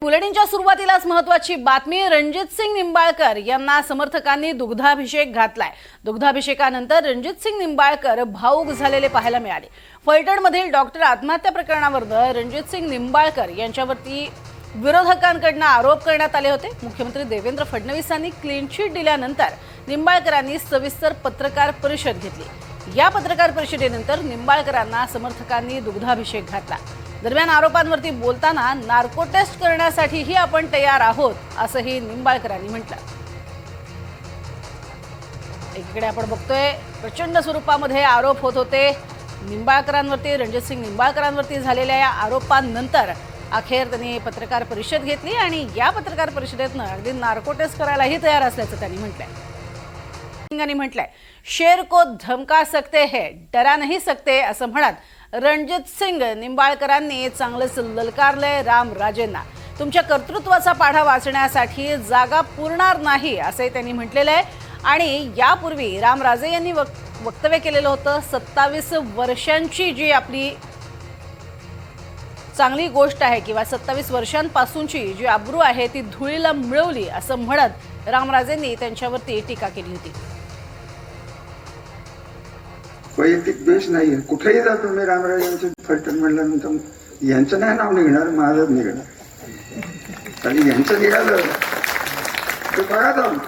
बुलेटिनच्या सुरुवातीलाच महत्त्वाची बातमी। रणजितसिंग निंबाळकर यांना समर्थकांनी दुग्धाभिषेक घातलाय। दुग्धाभिषेकानंतर रणजितसिंग निंबाळकर भावुक झालेले पाहायला मिळाले। फलटणमधील डॉक्टर आत्महत्या प्रकरणावर रणजितसिंग निंबाळकर यांच्यावरती विरोधकांकडून आरोप करण्यात आले होते। मुख्यमंत्री देवेंद्र फडणवीसांनी क्लीन चिट दिल्यानंतर निंबाळकरांनी सविस्तर पत्रकार परिषद घेतली। या पत्रकार परिषदेनंतर निंबाळकरांना समर्थकांनी दुग्धाभिषेक घातला। दरम्यान आरोपांवरती बोलताना नार्को टेस्ट करण्यासाठीही आपण तयार आहोत असंही निंबाळकरांनी म्हटलं। एकीकडे आपण बघतोय प्रचंड स्वरूपामध्ये आरोप होत होते निंबाळकरांवरती। रणजितसिंग निंबाळकरांवरती झालेल्या या आरोपांनंतर अखेर त्यांनी पत्रकार परिषद घेतली आणि या पत्रकार परिषदेतनं अगदी नार्को टेस्ट करायलाही तयार असल्याचं त्यांनी म्हटलंय। सिंगांनी म्हटलंय, शेर को धमका सकते हैं, डरा नहीं सकते असं म्हणत रणजितसिंग निंबाळकरांनी चांगलंच ललकारलंय रामराजेंना। तुमच्या कर्तृत्वाचा पाढा वाचण्यासाठी जागा पुरणार नाही असे त्यांनी म्हटलेलं आहे। आणि यापूर्वी रामराजे यांनी वक्तव्य केलेलं होतं, 27 वर्षांची जी आपली चांगली गोष्ट आहे किंवा 27 वर्षांपासूनची जी अब्रू आहे ती धुळीला मिळवली असं म्हणत रामराजेंनी त्यांच्यावरती टीका केली होती। वैयक्तिक द्वेष नाहीये, कुठेही जा तुम्ही रामराजांचे फलटण म्हणल्यानंतर यांचं नाही नाव निघणार, माझंच निघणार। आणि यांचं निघालं तर बघा जाऊन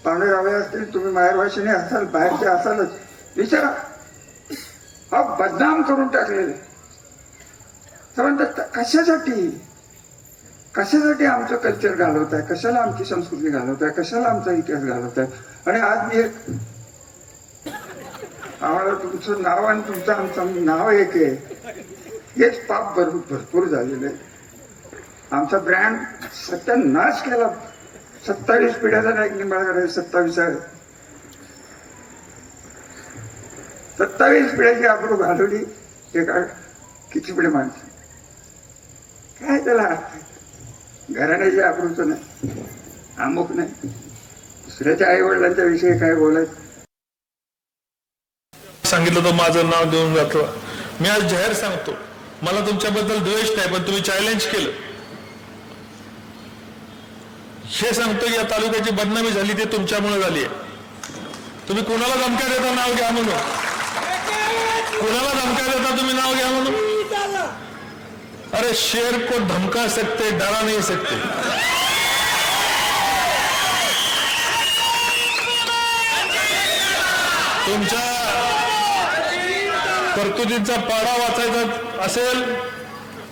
पाहुणे रावे असतील, तुम्ही माहेरवाशिनी असाल, बाहेरचे असालच, विचारा। हा बदनाम करून टाकलेले म्हणतात कशासाठी कशासाठी आमचं कल्चर घालवताय, कशाला आमची संस्कृती घालवताय, कशाला आमचा इतिहास घालवताय। आणि आज मी आम्हाला तुमचं नाव आणि तुमचं आमचं नाव एक आहे, हेच पाप भरपूर झालेलं आहे। आमचा ब्रँड सत्यानाश केला। 27 पिढ्याचा नाही निंबाळकर, 27 आहे। 27 पिढ्याची आबरू घालवली एका किती पिढे माणसं। काय त्याला घराण्याची आबरूचं नाही, अमुक नाही, दुसऱ्याच्या आई वडिलांच्या विषयी काय बोलायचं। सांगितलं तर माझं नाव देऊन जातं। मी आज जाहीर सांगतो, मला तुमच्याबद्दल द्वेष नाही, पण तुम्ही चॅलेंज केलं हे सांगतो। या तालुक्याची बदनामी झाली ते तुमच्यामुळे झाली आहे। तुम्ही कोणाला धमक्या देता नाव घ्या म्हणून, कोणाला धमक्या देता तुम्ही नाव घ्या म्हणून। अरे शेर को धमका सकते, डरा नहीं सकते। तुमच्या कर्तृत्वाचा पाढा वाचायचा असेल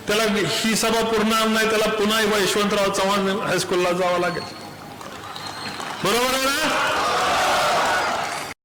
त्याला ही सभा पूर्ण नाही, त्याला पुन्हा यशवंतराव चव्हाण हायस्कूलला जावं लागेल। बरोबर आहे ना?